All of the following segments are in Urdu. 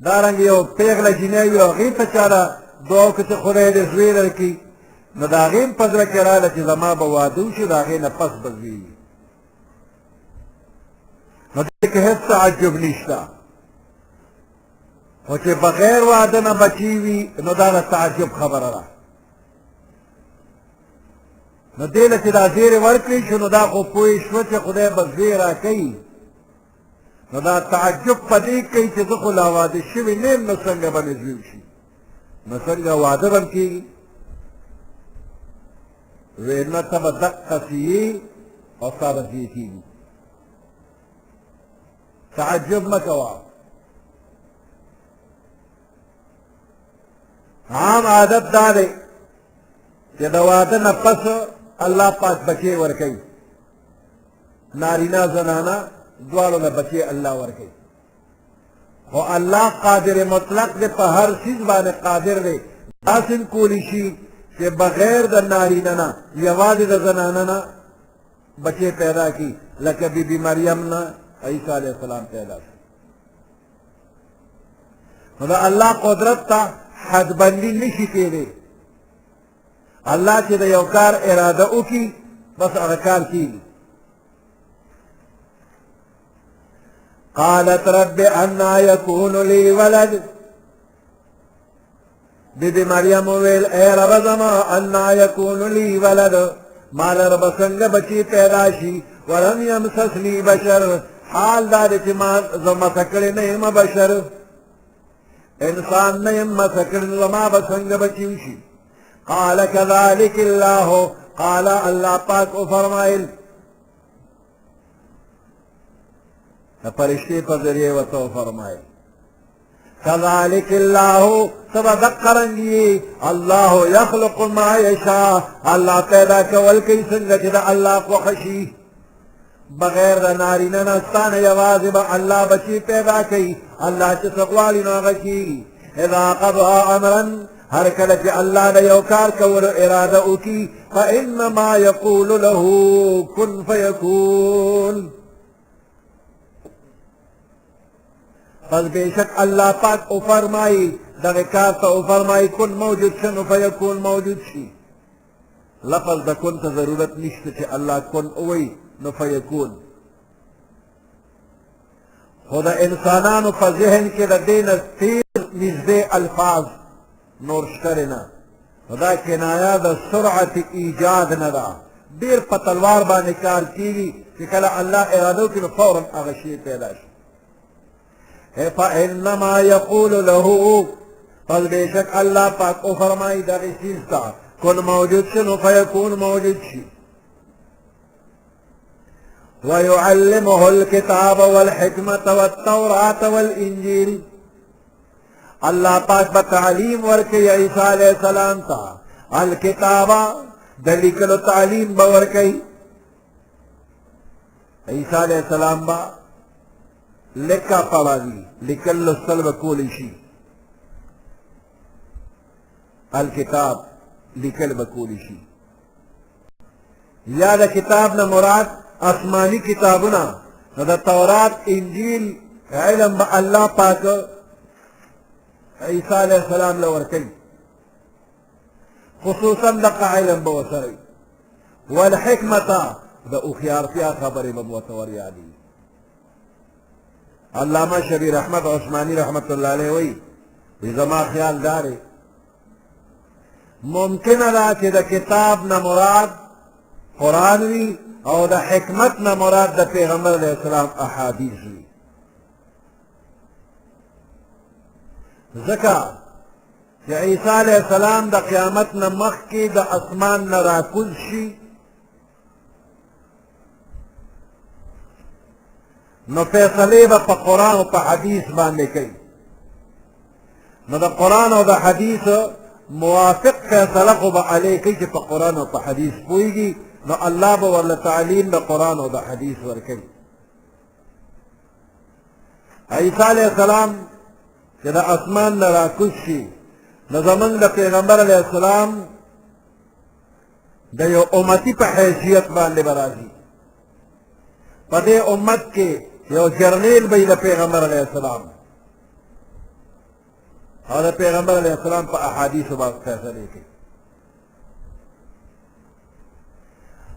دارنگی او پیغل جنیوی او غیب چارا دعاو کچه خدای ده زویدر کی نو د هغې هم په زړه کې راغله چې زما به واده وشي د هغې نه پس به زوی وي نو دې کې هېڅ تعجب نشته خو چې بغیر واده نه بچي وي نو دا د تعجب خبره ده نو دې له چې دا زیرې ورکړې شو نو دا خو پوه شوه چې خدای به زوی راکوي نو دا تعجب په دې کوي چې زه خو لا واده شوی نه یم نو څنګه به مې زوی وشي نو څنګه واده به م کېږي وی نه ته به دقسې یې او ستا به زوی کېږي تعجب مه کوه عام عادت دا دی چې د واده نه پس الله پاک بچې ورکوي نارینه زنانه دواړو نه بچې الله ورکوي خو الله قادر مطلق دی په هر څیز باندې قادر دی داسې هم کولی شي چې بغیر د نارینه نه یوازې د زنانه نه بچې پیدا کړي لکه بی بی مریم نه عیسی علیه السلام پیدا شو نو د الله قدرت ته حدبندي نشي کېدی الله چې د یو کار اراده وکړي بس هغه کار کېږي قالت رب انا يكون لي ولد بی بی مریم وویل اے رب زما انا يكون لي ولد ما له رب څنګه بچي پیدا شي ولم يمسسني بشر حال دا دی چې ما زما سکړی نه یم بشر انسان نه یم مسکړی زما به څنګه بچي وشي قال كذلك الله قال الله پاک او فرمایل فرشتے پر ذریعے وتو فرمائے كذلك الله سبق قرنگی الله يخلق ما يشاء الله پیدا کول کوي څنګه چې الله کو خشي بغیر د نارینه نه ستانه یوازې به الله بچي پیدا کوي الله چې څه غواړي نو هغه کېږي اذا قضى امرا هر کله چې الله د یو کار کولو اراده وکړي فانما يقول له كن فيكون پس بیشک اللہ پاک او فرمائی دغه کار ته او فرمائی کن موجود شنو فیکون موجود شي لفظ د کن ته ضرورت نشته چې الله کن اوی نو فیکون خو د انسانانو په ذهن کې د دې نه تیر نږدې الفاظ نور شته نه دا کنایه د سرعت ایجاد نه ده ډېر په تلوار باندې کار کېږي چې کله الله اراده وکړي نو فورا هغه شی پیدا شي فإنما يقول له پس بیشک اللہ پاک او فرمائی دغی چیز تا کن موجود شنو فیکون موجود شی ويعلمه الكتاب والحکمت والتوراة والانجیل اللہ پاک بتعلیم ورکی عیسیٰ علیہ السلام تا الکتابہ دلیکل تعلیم بورکی عیسیٰ علیہ السلام با لکا پڑا دی لکل لسل بکولی شی الکتاب لکل بکولی شی یا دا کتاب نا مراد آسمانی کتابنا دا تورات انجیل علم با اللہ پاک عیسیٰ علیہ السلام لورکی خصوصا لقا علم بوسری والحکمتا دا اخیارتیا خبر بموتوری علی علامہ شبیر احمد عثمانی رحمت اللہ علیہ وی زما خیال دارے ممکن دا چې د کتاب نه مراد قرآن وی او د حکمت نه مراد د پیغمبر علیہ السلام احادیث وی ځکه چې عیسی علیہ السلام د قیامت نه مخکې د اسمان نه راکوز شي نو فیصلې به په قرآن او په حدیث باندې کوي نو د قرآن او د حدیث موافق فیصله خو به علی کوي چې په قرآن او په حدیث پوهېږي نو الله به ورله تعلیم د قرآن او د حدیث ورکوي عیسی علیه السلام چې د اسمان نه راکوز شي نو زمونږ د پیغمبر علیه السلام د یو امتي په حیثیت باندې به راځي په دې امت کې یو جرنیل به د پیغمبر علیه السلام او د پیغمبر علیه السلام په احادیثو باندې فیصلې کوي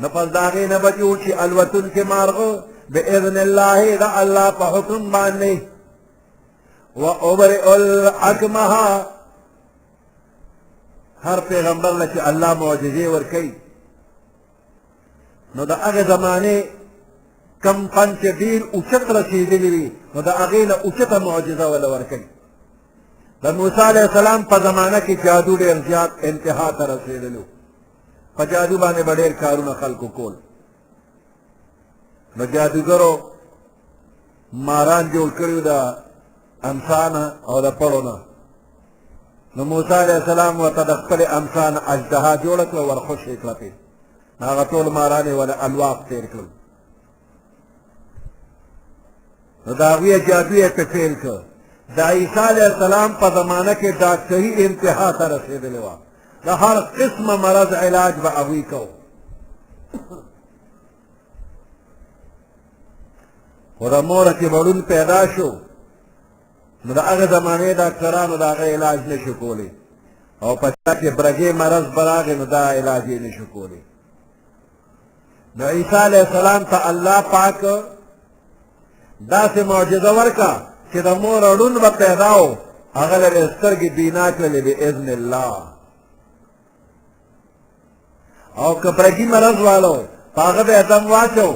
نو پس د هغې نه به جوړ شي الوتونکي مارغه باذن الله د الله په حکم باندې وابرئ الاکمه هر پیغمبر له چې الله معجزې ورکوي نو د هغې زمانې کم فن چې ډېر اوچت رسېدلي وي نو د هغې نه اوچته معجزه وله ورکوي د موسی علیه السلام په زمانه کې جادو ډېر زیات انتها ته رسېدلو په جادو باندې به ډېر کارونه خلکو کول نو جادوګرو ماران جوړ کړي د امسا نه او د پړو نه نو موسی علیه السلام ورته د خپلې امسا نه اژدها جوړه کړه ورخوشې کړه پرې هغه ټول ماران یې ول الواق تېر کړل نو د هغوی جادو یې پې فیل کړ د عیسی علیه السلام په زمانه کې ډاکټري انتها ته رسېدلې وه د هر قسمه مرض علاج به هغوی کو خو د موره چې بړون پیدا شو نو د هغې زمانې ډاکټرانو د هغه علاج نه شو کولی او په چا چې برګې مرض به راغی نو دا علاج یې نه شو کولی نو عیسی علیه السلام ته الله پاک داسې معجزه ورکړه چې د مور ړوند به پیدا و هغه له یې سترګې بینا کړلې باذن الله او که برګي مرض والو په هغه به یې دم واچو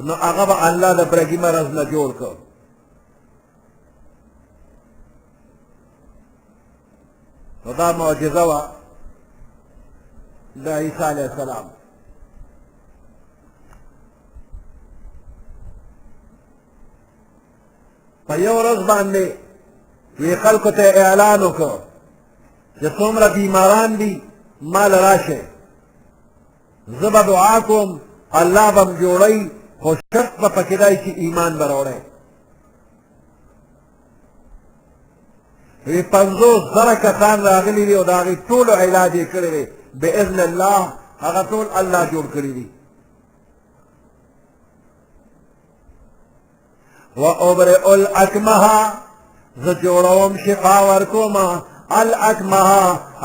نو هغه به الله د برګي مرض نه جوړ کړ نو دا معجزه وه د عیسی علیه السلام په یو ورځ باندې وی خلکو ته اعلان وکړ چې څومره بیماران دي ما له راشئ زه به دعا کوم الله به م جوړوي خو شرط به پکې دی چې ایمان به راوړی وی 50,000 کسان راغلي دي او د هغې ټولو علاج یې کړی دی باذن الله هغه ټول الله جوړ کړي دي وابرئ الاکمه زه جوړوم شفا ورکوم الاکمه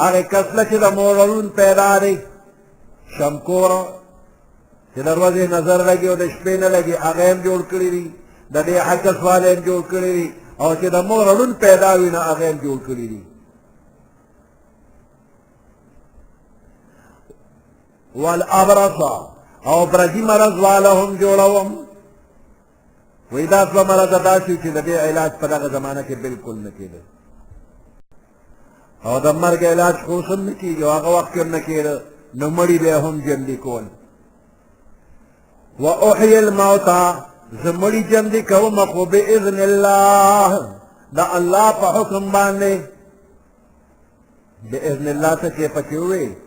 هغې کس له چې د مورړون پیدا دی شمکوره چې د ورځې نظر لګي او د شپې نه لګي هغه هم جوړ کړي دي د دې عکس والی هم جوړ کړي دي او چې د مورړون پیدا وي نه هغه هم جوړ کړي دي والابرص او برګي مرض والا هم جوړوم وی دا دوه مرضه داسې چې د دې علاج په دغه زمانه کې بلکل نه کېده او د مرګ علاج خو اوس هم نه کېږي او هغه وخت کې هم نه کېده نو مړي به هم ژوندي کول واحیي الموتى زه مړي ژوندي کوم خو باذن الله د الله په حکم باندې باذن الله ته چې پکې ووایي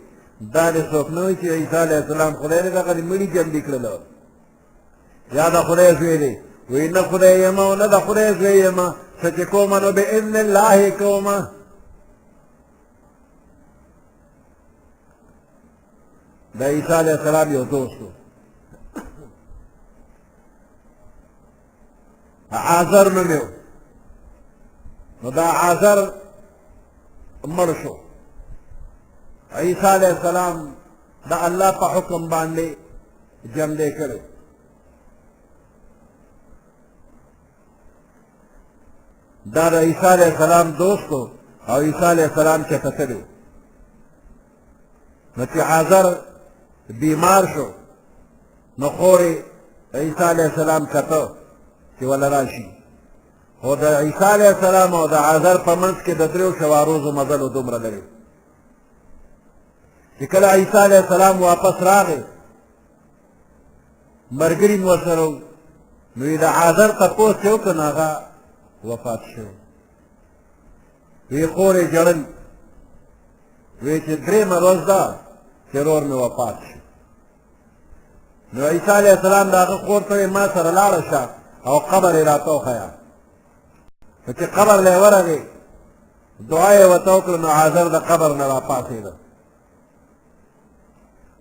دا دې څوک نه وایي چې عیسی علیه السلام خدای دې دغه مړي ژوندي کړل یا د خدای زوی دی وی نه خدای یم او نه د خدای زوی یم څه چې کومه نو باذن الله کومه د عیسی علیه السلام یو دوست و عازر نوم یې و نو دا عازر مړ شو عیسی علیه السلام د الله په حکم باندې ژوندی کړی دا د عیسی علیه السلام دوست و او عیسی علیه السلام چېرته تللی و نو چې عازر بیمار شو نو خور عیسی علیه السلام کته چې وله راشي خو د عیسی علیه السلام او د عازر په منځ کې د 3 شواروزو مزل و دومره لري چې کله عیسی علیه السلام واپس راغی ملګري مو ورسره و نو یې د عازر تپوس یې وکړ نو هغه وفات شو وی خور یې ژړل وی چې 3مه ورځ ده چې ورور مې وفات شو نو عیسی علیه السلام د هغه خور ته ما سره لاړه شه او قبر یې راته وښیه نو چې قبر له یې ورغې دعا یې ورته وکړه نو عازر د قبر نه راپاڅېده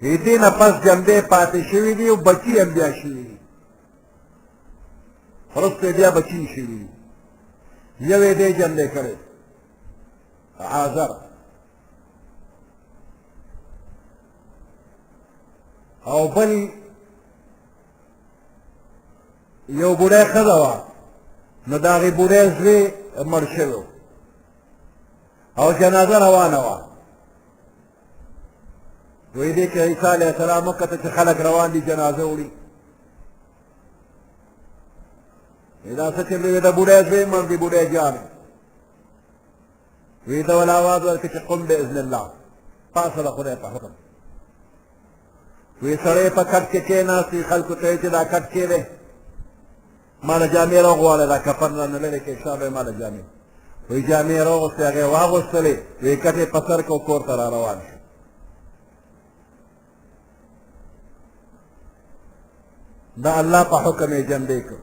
وی دې نه پس جمدې پاتې شوي دي او بچي هم بیا شوي دي وروسته یې بیا بچي شوي دي یو یې دی جمدې کړی عازر او بل یو بوډۍ ښځه وه نو د هغې بوډۍ زوی مړ شوی او جنازه روانه وه وی دې کې عیسی علیه السلام وکته چې خلک روان دي جنازه وړي دا څه چل دی د بوډۍ زوی مړ دی بوډۍ جانې وی ته ول آواز ورکړه چې قم باذن الله پاسه د خدای په حکم وی سړی په کټ کې کېناستي خلکو ته چې دا کټ کې دی ما له جامې راغواړه دا کفن رانه لرې کړې شابه ما له جامې وی جامې راغوستې هغې واغوستلې وی کټ یې په سر کړ کور ته را روان شو دا الله په حکم یې جنډې کړ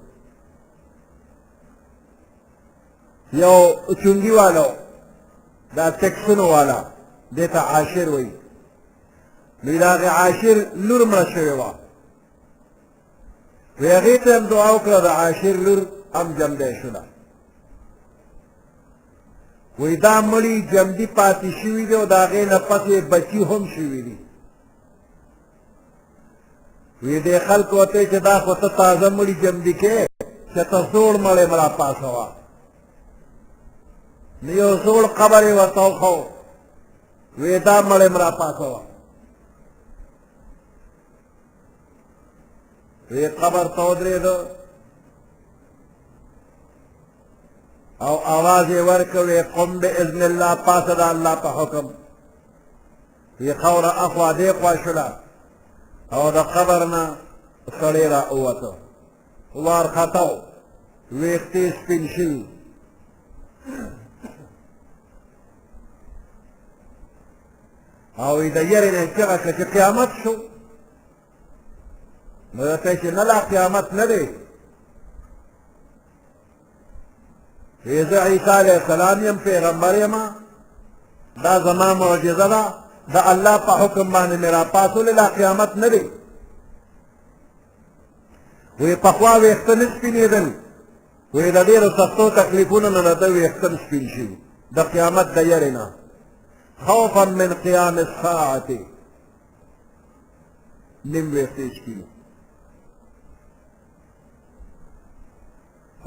یو چونګي والا دا ټکسونو والا دې ته عاشر وایي نو د هغې عاشر لور مړه شوې وه وی هغې ته هم دعا وکړه د عاشر لور هم جمدی شوله وی دا مړي جمدي پاتې شوي دي او د هغې نه پسې بچي هم شوي دي وی دې خلکو ورته چې دا خو ته تازه مړي جمدي کې چې ته زوړ مړی مه راپاسوه نو یو زوړ قبر یې ورته وښو وی دا مړی م راپاسوه وی قبر ته ودرېده او آواز یې ورکړ وی قم باذن الله پاسه د الله په حکم وی خاوره اخوا دې خوا شوله او د قبر نه سړی را ووته وارخطا و ویښتې سپین شوي او د یرې نه یې چغه کړه چې قیامت شو نو ورته چې نه لا قیامت نه دی وی زه عیسی علیه السلام یم پیغمبر یم دا زما معجزه ده د الله په حکم باندې مې راپاڅولې لا قیامت نه دی وی پخوا ویښته نه سپینېدل وی د ډېرو سختو تکلیفونو نه د ده ویښته سپین شوي د قیامت د یرې نه خوفا من قیام الساعة نیم ویښته سپینو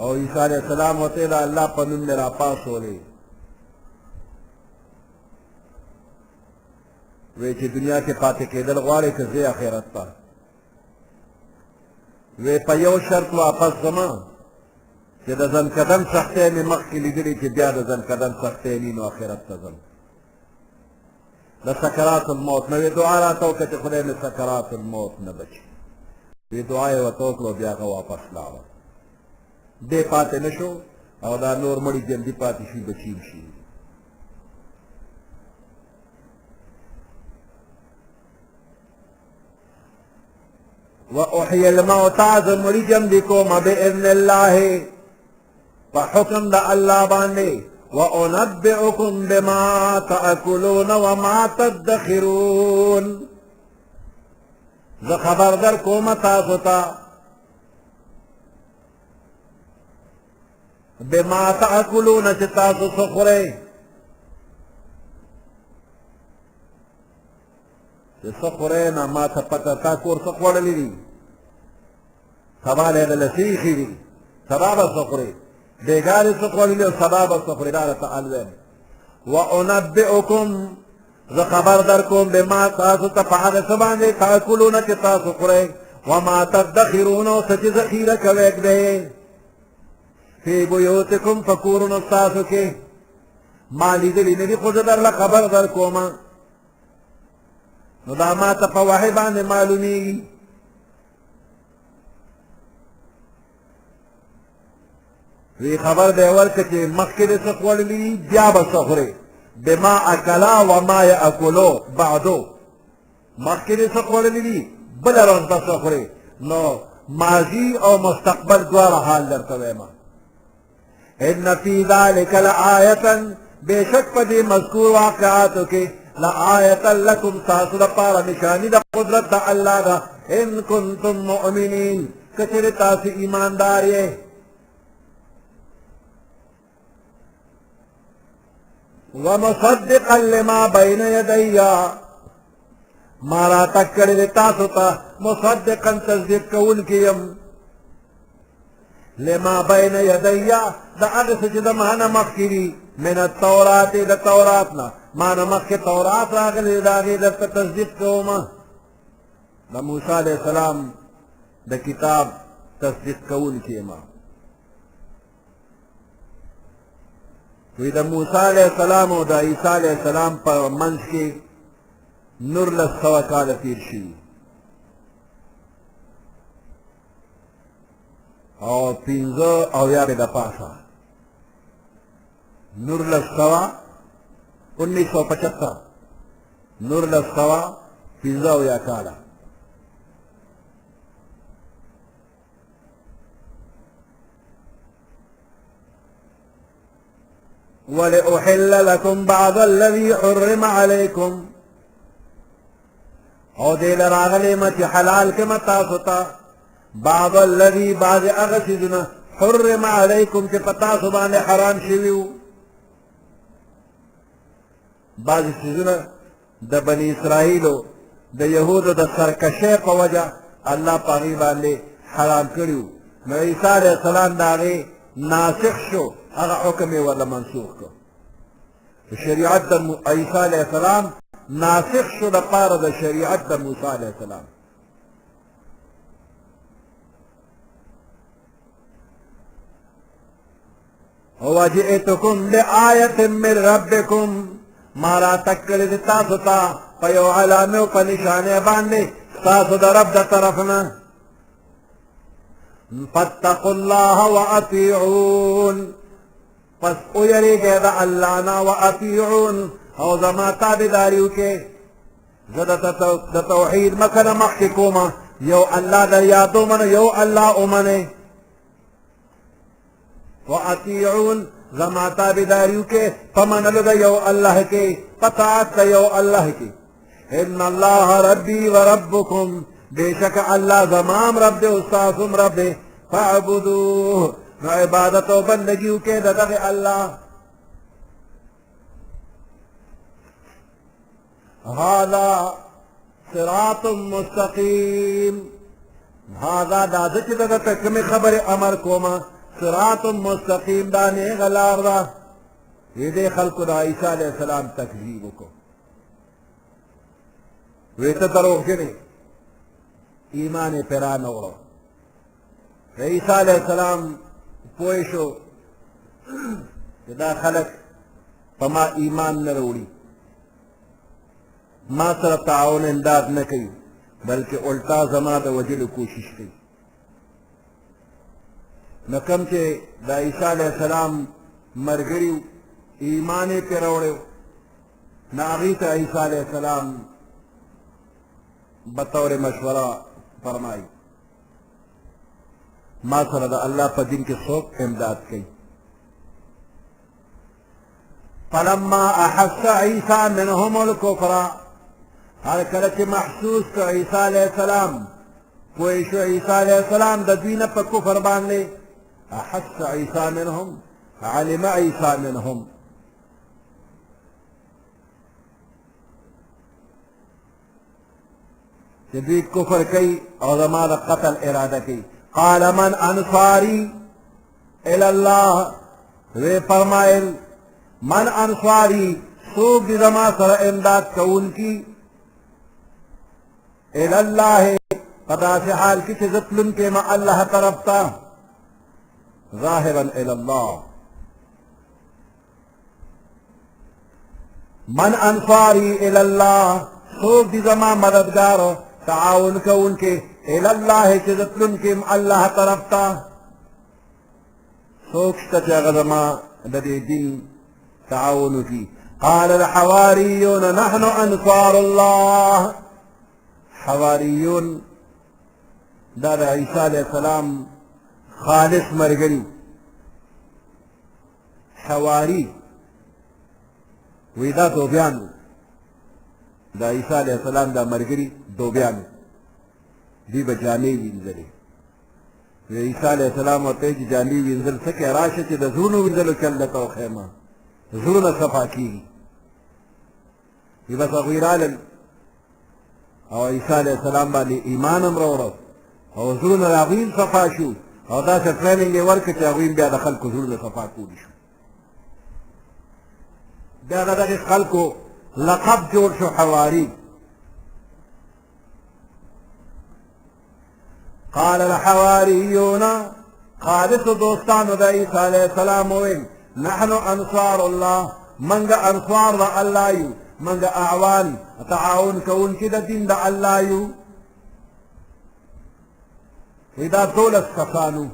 او عیسی علیه السلام ورته د الله په نوم مې راپاڅولې وی چې دنیا کې پاتې کېدل غواړې که ځې آخرت ته وی په یو شرط واپس ځمه چې د زنکدن سختۍ مې مخکې لیدلې چې بیا د زنکدن سختۍ نی نو آخرت ته ځم د سکرات الموت نه وی دعا راته وکړه چې خدای مې سکرات الموت نه بچي وی دعا یې ورته وکړه بیا هغه واپس لاړه دې پاتې نه شو او دا نور مړي جلدي پاتې شي بچي شي وأحيي الموتى مړي جلدي کوم بإذن الله فحكم د الله باندې وأنبئكم بما تأكلون وما تدخرون زه خبر در کوم تاسو ته بما تأكلون چې تاسو څه خورئ چې څه خورئ نه ما ته پته تا کور څه خوړلي دي سبا لیدله څه ایښي دي سبا به څه خورئ بیګارې څه خوړلي او سبا به څه خورئ دا راته الویم وأنبئکم زه خبر در کوم بما تاسو ته په هغه څه باندې تأکلونه چې تاسو خورئ وما تدخرون او څه چې ذخیره کوئ دی فی بیوتکم فکورن استاسو کې ما لیدلي نه دي خو زه درله خبر در کومه نو دا ما ته په وحی باندې معلومیږي وی خبر دی ورکړه چې مخکې دې څه خوړلي دي بیا به څه خورې بما اکلا وما یاکلو بعدو مخکې دې څه خوړلي دي بله ورځ به څه خورې نو ماضي او مستقبل دواړه حال درته وایم ان فی ذلک لآیة بشک په دې مذکور واقعاتو کې لآیة لکم تاسو لپاره نشاني د قدرت د الله ده ان کنتم مؤمنین که چېرې تاسو ایماندار یې ومصدقا لما بین یدی ما راتګ کړی دی تاسو ته مصدقا تصدیق کوونکی یم لما بين يديا دا اغس چې د مانا مخکې دي من التورات د توراتنا مانا مخکې تورات راغلی د هغې درته تصدیق کومه د موسی علیه السلام د کتاب تصدیق کوونکی یم وی د موسی علیه السلام او د عیسی علیه السلام په منځ کې 1900 کاله تیر شوي او 15 او یا د پاسه 1975 1900 15 او یا کاله ولأحل لكم بعض الذي حرم عليكم او دې لراغلې مچ حلال کما تاسو ته بعض الذي بعض اغسدنا حرم عليكم چې پتا سو باندې حرام شویو بعض سيزونه د بني اسرائيلو د يهودو د سرکشه په وجه الله پاغي باندې حرام کړیو نو عيسى عليه السلام داغه ناسخ شو هغه حکم ولا منسوخ کو شریعت د عیسی علیه السلام ناسخ شو د پاره د شریعت د موسی علیه السلام هو جئتکم بآیة من ربکم ما را تکلی د تاسو ته په یو علامه او په نشانه باندې تاسو د رب د طرفنا فاتقوا الله واطيعون پس او یریږئ د الله نه واطيعون او زما تابعداري وکړئ زه د توحید مخه نه مخکې کومه یو الله د یادو منه یو الله ومنئ واطيعون زما تابعداري وکړئ په منلو د یو الله کې په طاعت د یو الله کې ان الله ربي وربكم بشک الله زمام رب دے استاسم رب دے فاعبدوه نو عبادت و بندگیو کے دغه الله هذا صراط مستقیم هذا دا چې دغه کوم خبر امر کوما صراط مستقیم دا نه غلار دا دې خلکو د عیسی علیه السلام تکذیب وکړو ویته دروغ کې ایمان پیران وړو عیسی علیه السلام پوه شو چې دا خلک په ما ایمان نه راوړي ما سره تعاون امداد نه کوي بلکې الټا زما د وجلو کوشش کوي نو کوم چې د عیسی علیه السلام ملګري ایمان یې پرې راوړی نو هغې ته عیسی علیه السلام بطور مشوره فرمائی ما سره د الله په دین کې څوک امداد کوي فلما احس عیسی منهم الکفر هر کله چې محسوس کړ عیسی علیه السلام پوه شو عیسی علیه السلام د دوی نه په کفر باندې احس عیسی منهم علم عیسی منهم چې دوی کفر کوي او زما د قتل اراده کوي قال من انصاری الى الله وی فرمایل من انصاری څوک دې زما سره امداد کوونکي الى الله په داسې حال کې چې زه تلونکی یم الله طرف ته ذاهبا الى الله من انصاری الى الله څوک دې زما مددگار تعاون کوونکي الى الله چې زه تلونکی یم الله طرف ته څوک شته چې هغه زما د دې دین تعاون وکړي قال الحواريون نحن انصار الله حواریون دا د عیسی علیه السلام خالص ملګري حواري وی دا دوبیان د عیسی علیه السلام دا ملګري دوبیان دوی به جامې وینځلې عیسی علیه السلام ورته چې جامې وینځل څه کې راشه چې د زړونو وینځلو کې الله ته وښیمه زړونه صفا کېږي وی بس هغوی رالل او عیسی علیه السلام باندې ایمان هم راوړو او زړونه د هغوی صفا شو او داسې ټریننګ یې ورکړ چې هغوی بیا د خلکو زړونه صفا کولی شو. بیا د دغې خلکو لقب جوړ شو حواري. قال الحواریون خالصو دوستانو د عیسی علیه السلام وویل نحن انصار الله منګه انصار د الله یو منګه اعوان تعاون کوونکي د دین د الله یو. دا 12 کسانو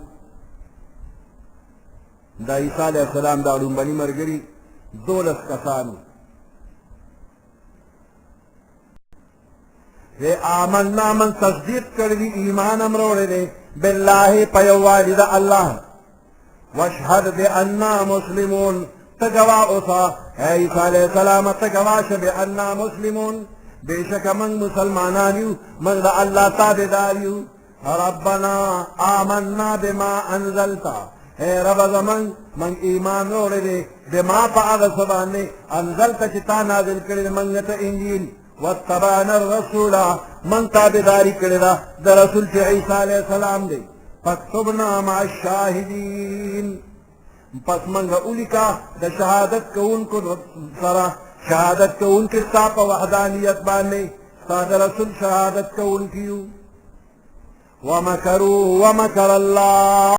د عیسی علیه السلام دا لومبني ملګري 12 کسانو. آمنا من تصدیق کړی ایمان هم راوړی دی بالله په یووالي د الله. واشهد بأننا مسلمون ته ګواه اوسه ای عیسی علیه السلام ته ګواه شه بأننا مسلمون بېشکه موږ مسلمانان یو موږ د الله تابعدار یو. ربنا آمنا بما انزلت اے رب زمان من ایمان راوړی دی بما په هغه څه باندې انزلت چې تا نازل کړی دی موږ ته انجیل. واتبعنا الرسول من تابعداري کړې ده د رسول چې عیسی علیه السلام دی. فاکتبنا مع الشاهدین پس منګه ولیکه د شهادت کوونکو سره شهادت کوونکي ستا په وحدانیت باندې ستا د رسول شهادت کوونکي یو. ومکروا ومکر الله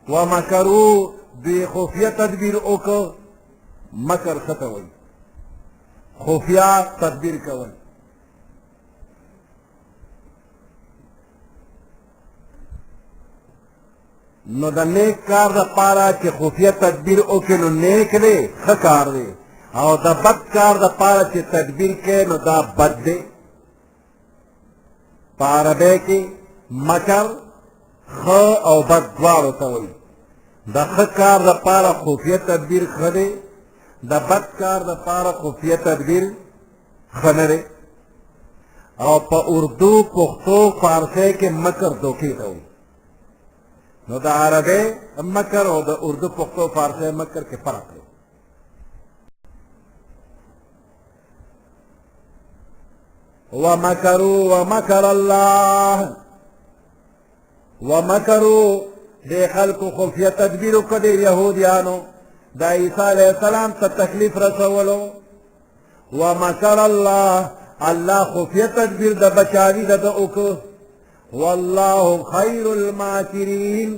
ومکروا دوی خفیه تدبیر وکړه. مکر څه ته وایي؟ خفیه تدبیر کول. نو د نیک کار دپاره چې خفیه تدبیر وکړې نو نیک دی ښه کار دی او د بد کار دپاره چې تدبیر کوې نو دا بد دی. په عربی کې مکر ښه او بد دواړو ته وایي. د ښه کار دپاره خفیه تدبیر ښه دی د بد کار دپاره خفیه تدبیر ښه نه دی. او په اردو پښتو فارسی کې مکر دوکې ته وایي. نو د عربی مکر او د اردو پښتو فارسی مکر کې فرق دی. ومکروا ومکر الله ومکروا دې خلکو خفیه تدبیر وکړه د یهودیانو د عیسی علیه السلام ته تکلیف رسولو. ومکر الله الله خفیه تدبیر د بچاوي د ده وکړه. والله خیر الماکرین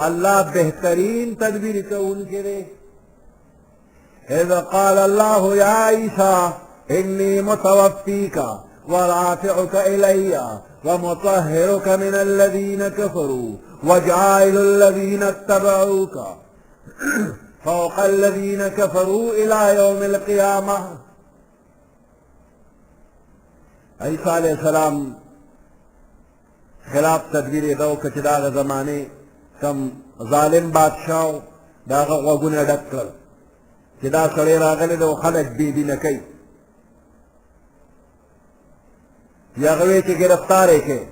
الله بهترین تدبیر کوونکی دی. اذ قال الله یا عیسی انی متوفیک ورافعك إلي ومطهرك من الذين كفروا وجعل الذين اتبعوك فوق الذين كفروا إلى يوم القيامة. عیسی علیہ السلام خلاف تدبیر دو که چې د هغه زمانې کم ظالم بادشاه د هغه غوږونه ډک کړل چې دا سړی راغلی دی او خلک بې دینه کوي. یا هغه چې ګرفتار یې کړې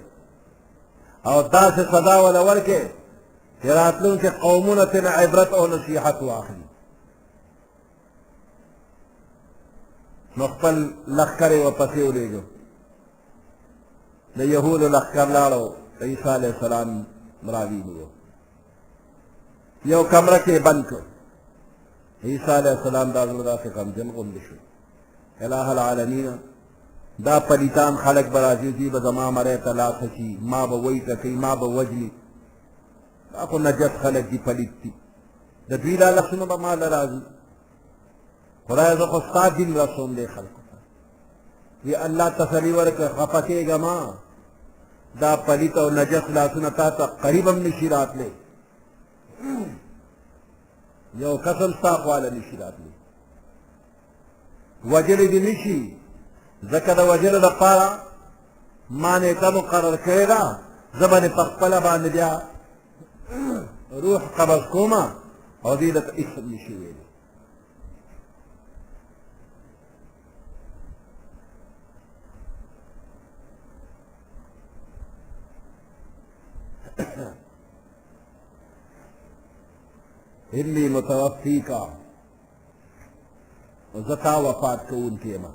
او داسې سزا وله ورکړې چې راتلونکي قومونه ترې عبرت او نصیحت واخلي. نو خپل لښکر یې ورپسې ولېږه. د یهودو لښکر لاړو د عیسی علیه السلام راویلو یو کمره کې بند کړ. عیسی علیه السلام دا زړه داسې غمجن غوندې شو. اله العالمین دا پلیتان خلق به راځي دوی به زما مری ته لاڅه شي ما به ویته کوي ما به وجلي. دا خو نجس خلک دي پلیت دي د دوی دا لفظونه به ما له راځي. خدایه زه خو ستا دین رسوم دی خلکو ته. وی الله تسلي ورکړه خفه کېږه ما دا پلیت او نجس لاسونه تا ته قریب هم نشي راتلی. یو قسم ستا خواله نشي راتلی وجلې دې نشي ځکه د وجلو دپاره ما نیټه مقرر کړې ده زه به په خپله باندې بیا روح قبض کومه او دې درته هېڅ هم نشي ویلی. انی متوفیکا زه تا وفات کوونکی یم.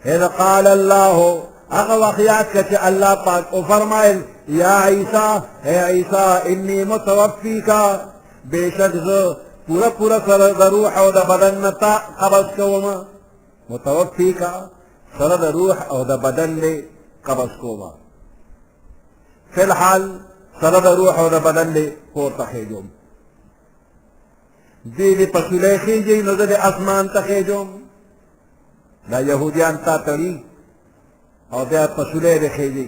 اذ قال الله اغا واقعات کا چا اللہ پاک او فرمائل یا عیسیٰ اے عیسیٰ انی متوفی کا بے شک زو پورا پورا سر دا روح او دا بدن نتا قبض کوما متوفی کا سر دا روح او دا بدن لے قبض کوما فی الحال سر دا روح او دا بدن لے پور تخیجوم دی پسولے خیجی نزد اسمان تخیجوم دا یہودیان تا تڑی او بیا پسولے دے خیجی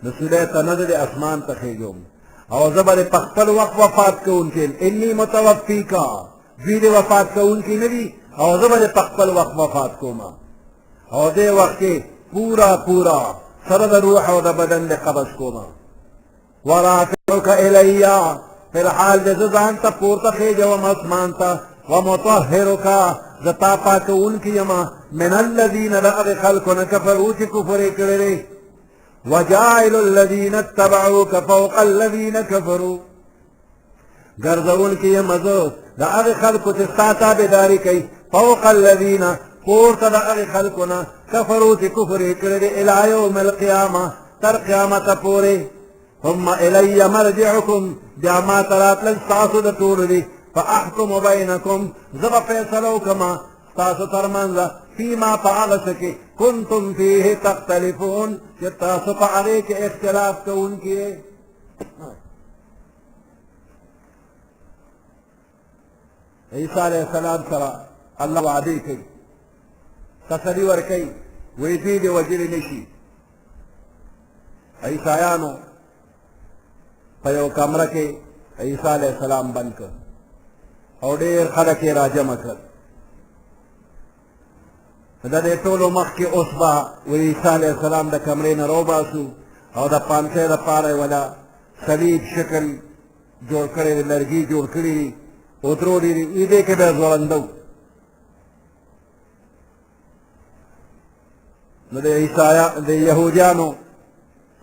نسولے تا نزد اسمان تخیجوم او زبر پخپل وقت وفات کو ان کے انی متوفی کا زید وفات کو ان کی نبی او زبر پخپل وقت وفات کو ما او دے وقت کے پورا پورا سرد روح او دا بدن دے قبض کو ما ورافعک الیہ فی الحال دے زدان تا پورتا خیجوم اسمان تا ومطہرکا زتا پاک ان کی یما من الذین لغد خلقنا کفروا چی کفر کرے وجائل الذین اتبعوک فوق الذین کفروا گرزون کی یمزو دا اغی خلقو تستاتا بداری کئی فوق الذین پورتا دا اغی خلقنا کفروا چی کفر کرے الى یوم القیامة تر قیامت پورے ثم الی مرجعکم جاما ترات لستاسو دا طول دی فاحکم بینکم زب فیصلو کما تاسو ترمنزا فیما فعلسکی کنتم فیه تختلفون کہ تاسو فعلے کے اختلاف کون کیے عیسیٰ علیہ السلام سرا اللہ وعدی کی تسلی ورکی ویدید وجل نشی عیسیانو پیو کمرہ کے عیسیٰ علیہ السلام بن کر اور دیر خلق راجم کر دا دے طولو مخ کی اصبا و عیسیٰ علیہ السلام دا کمرین رو باسو او دا پانسے دا پارے ولا صلیب شکل جوڑ کرے لرگی جوڑ کری اترو دی ایدے کے بے زورندو دے عیسیٰ دے یہودیانو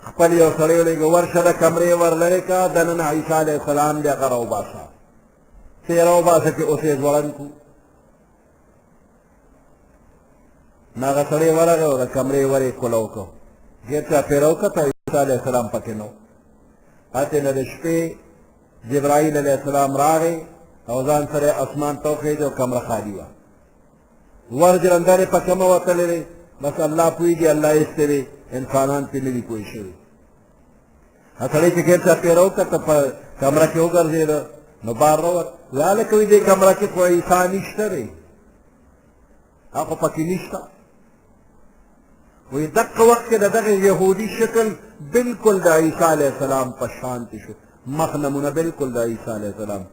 خپلی او سڑیو لے گو ورشا دا کمرے ور لرے کا دنن عیسیٰ علیہ السلام دے اگر رو باسا تیرو باسا کہ اسے زورن کو ناغا سڑے ورگو دا کمرے ورے کلو کو گیرچا پیرو کا تا عیسیٰ علیہ السلام پکنو آتے ندشپے جبرائیل علیہ السلام راغے اوزان سرے اسمان توقعی جو کمرہ خالی وا ورج رندارے پکمہ وطلے رے بس اللہ پوئی گی اللہ استے انسانان پی ملی کوئی شوی سڑے چی گیرچا پیرو کا تا کمرہ کیوں گر زیر نو بار روت لالکوی دے کمرہ کی کوئی عیسیٰ نشتا رے آخو پکی نشتا وی دق وقت دا دق یہودی شکل بالکل دا عیسیٰ علیہ السلام پشانتی شو مخنمون بالکل دا عیسیٰ علیہ السلام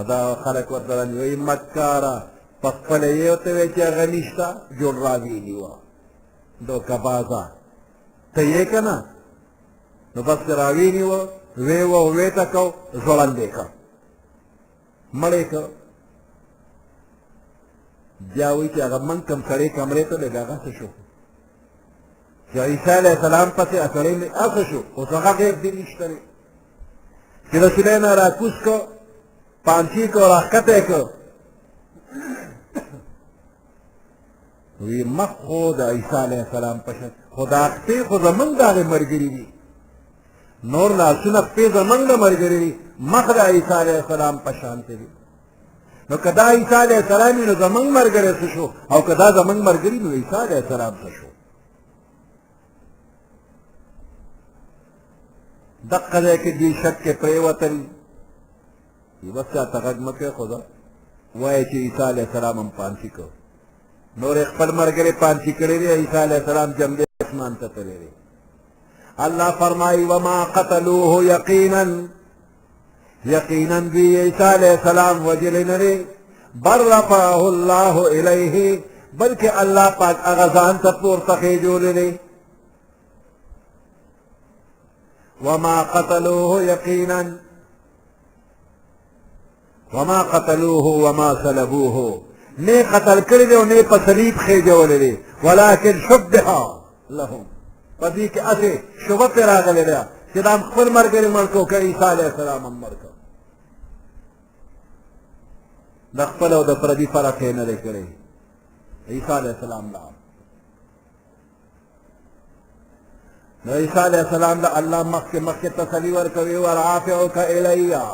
دا خلق ورطلن وی مکارا پخپلیو توی چی غنشتا جون راوینی وا دو کبازا تیئے کنا نو بس راوینی وا ویو ویتا کو زولندے کا مڑے کا جاوی چی اگر من کم سڑے کمرے تو لے گا سشو کہ عیسیٰ علیہ السلام پسے اثرے میں اسشو اس وقت غیر دن نشترے کہ رسولین راکوس کو پانچی کو راکتے کو وی مخ خود عیسیٰ علیہ السلام پشن خدا اکتے خود زمن دا غیر مرگری دی نور ناسون اکتے زمن دا مرگری دی مخ دا عیسیٰ علیہ السلام پشانتے دی نو کدا عیسیٰ علیہ السلامی نو زمن مرگری سشو او کدا زمن مرگری نو عیسیٰ علیہ السلام سشو دقا دے کہ دی شک کے پریوتن یہ بس چاہتا غگمکے خدا وائے چی عیسیٰ علیہ السلام ہم پانچی کو نور اقبل مرگرے پانچی کرے رہے عیسیٰ علیہ السلام جمدے اسمان تترے رہے اللہ فرمائی وما قتلوه یقینا یقینا بھی عیسیٰ علیہ السلام وجلن رے بر رفعہ اللہ الیہ بلکہ اللہ پاک اغزان تپور تخیجو لے وما قتلوه یقینا وما قتلوه وما صلبوه نے قتل کردے و نے پسلیب خیجو لے ولیکن شبہا لهم پدی کہ اسے شبہ پر آگلے لیا کہ دام خبر مرگری مرکو کہ عیسیٰ علیہ السلام ہم مرکو دخپل و دفردی فرق ہے نہ کرے عیسیٰ علیہ السلام لام نو عیسی علیہ السلام دا اللہ مخ کے تسلی ورکوي ورافعک الیا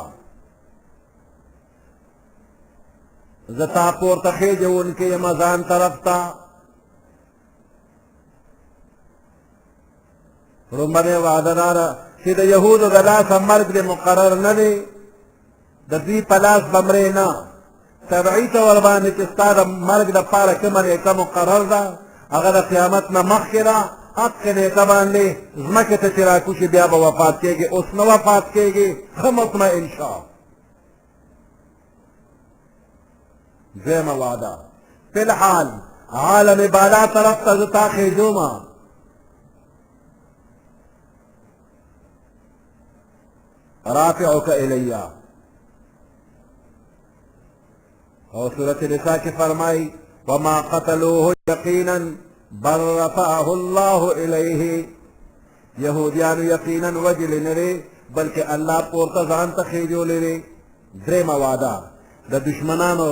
زتا پورته خېجونکې یم ځان طرف ته لومړنۍ وعده دا ده چې د یهودو د لاسه مرګ دې مقرر نه دی د دوی په لاس به مرې نه تبعي ته ورباندې چې ستا د مرګ دپاره کومه نیټه مقرر ده هغه د قیامت نه مخکې ده حقې نیټه باندې ځمکې ته چې راکوشي بیا به وفات کېږي اوس نه وفات کېږي ښه مطمئن شه دویمه وعده فی الحال عالم بالا طرف ته زه تا خېجومه رافعک الیا اور سورة نساء کی فرمائی وما قتلوه یقینا بل رفعه اللہ الیہ یہودیانو یقینا وجل نرے بلکہ اللہ پورتا ځان ته خېجولې دی درېمه وعده د دشمنانو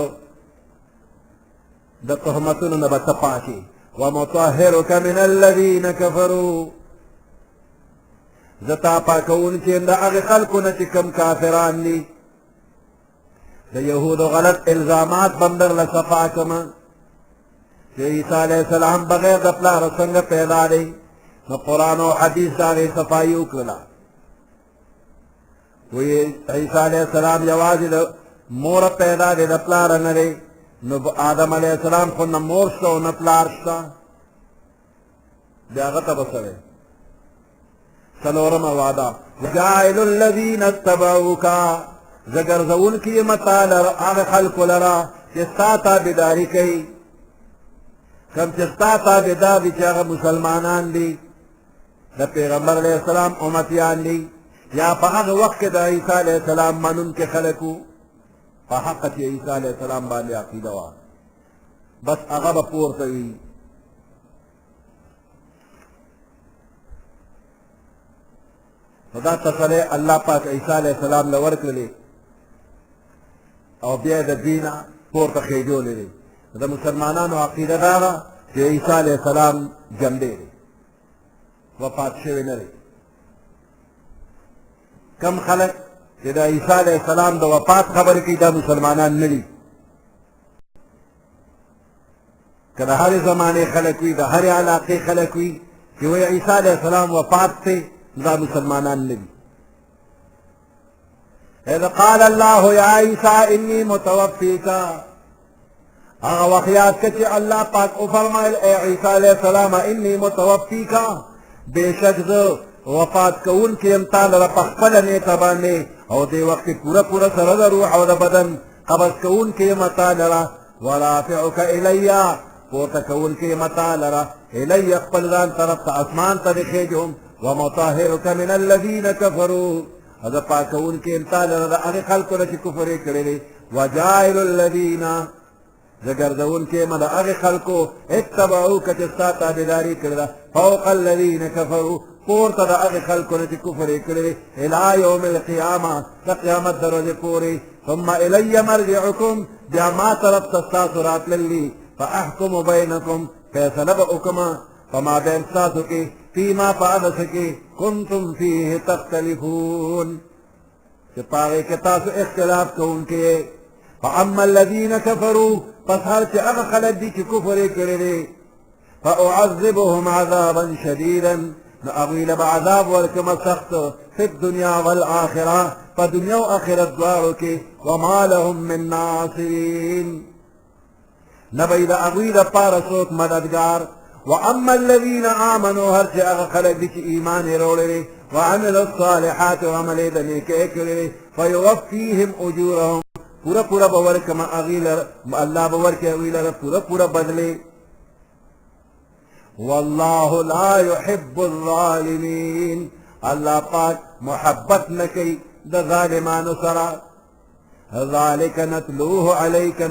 د تهمتونو نه به ته پاکې ومطهرک من الذین کفروا زه تا پاکوونکی یم د هغې خلکو نه چې کوم کافران دي د یهودو غلط الزامات به م درله صفا کړمه چې عیسی علیه السلام بغیر د پلاره څنګه پیدا دی نو قرآن او حدیث د هغې صفایي وکړله وی عیسی علیه السلام یوازې د موره پیدا دی د پلاره نه دی نو آدم علیه السلام خو نه مور شته او نه پلار شته بیا هغه ته به څه دی څلورمه وعده جاعل الذین اتبعوک زه ګرځوونکی یم تا هغه خلکو لره چې ستا تابعداري کوي کوم چې ستا تابعدار دي چې هغه مسلمانان دي د پیغمبر علیه السلام امتیان دي یا په هغه وخت کې د عیسی علیه السلام منونکي خلک وو په حقه چې عیسی علیه السلام باندې عقیده وه بس هغه به پورته وي نو دا تسلی الله پاک عیسی علیه السلام له ورکړلې او بیا یې د دوی نه پورته خېجولې دی د مسلمانانو عقیده دا ده چې عیسی علیه السلام ژوندی دی وفات شوی نه دی کم خلک چې د عیسی علیه السلام د وفات خبرې کوي دا مسلمانان نه دي که د هرې زمانې خلک وي د هرې علاقې خلک وي چې وایي عیسی علیه السلام وفات دی دا مسلمانان نه دي اذ قال الله یا عیسی انی متوفیک هغه وخت یاد کړه چې الله پاک وفرمایل ای عیسی علیه السلام انی متوفیک بېشک زه وفات کوونکی یم تا لره په خپله نیټه باندې او دې وخت پوره سره د روح او د بدن قبض کوونکی یم تا لره ورافعک الیا پورته کوونکی یم تا لره الی خپل ځان طرف ته اسمان ته دې خېجوم ومطهرک من الذین کفروا هذا پاکون کې امتا لره د هغې خلکو نه چې کفر یې کړی دی وجاعل الذین زه ګرځون کې یم د هغې خلکو اتبعوک چې ستا تابعداري کړې ده فوق الذین کفروا پورته د هغې خلکو نه چې کفر یې کړی دی الی یوم القیامه د قیامت د ورځې پورې ثم الی مرجعکم بیا ما طرف ته ستاسو راتلل فاحکم بینکم فیصله به وکړمه په مابین ستاسو کې فيما فعل سكي كنتم فيه تختلفون كتاغي كتاسو اختلاف كون كي فأما الذين كفروا فصارت أغخلت دي كفر كريري فأعذبهم عذابا شديدا نأغيل بعذاب ولكما سخت في الدنيا والآخرة فدنيا وآخرة دوارك وما لهم من ناصرين نبيد أغيل بارسوك مددگار واما الذين امنوا هر چې هغه خلک دي چې ایمان یې راوړی وعملوا الصالحات وعمل یې د نیکۍ کړی فیوفیهم اجورهم پوره به ورکړم هغوی لره الله به ورکړي هغوی لره پوره بدلې والله لا يحب الظالمين الله پاک محبت نه کوي د ظالمانو سره ذلك نتلوه عليك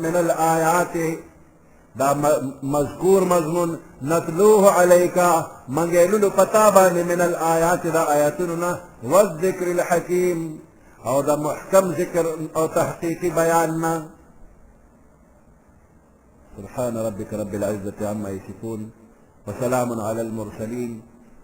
من الآيات دا مذکور مضمون نتلوه علیکا منگیلولو پتا باندې من الآیات دا آیاتنا والذکر الحکیم او دا محکم ذکر او تحقیقی بیاننا سبحان ربك رب العزة عما يصفون وسلام على المرسلين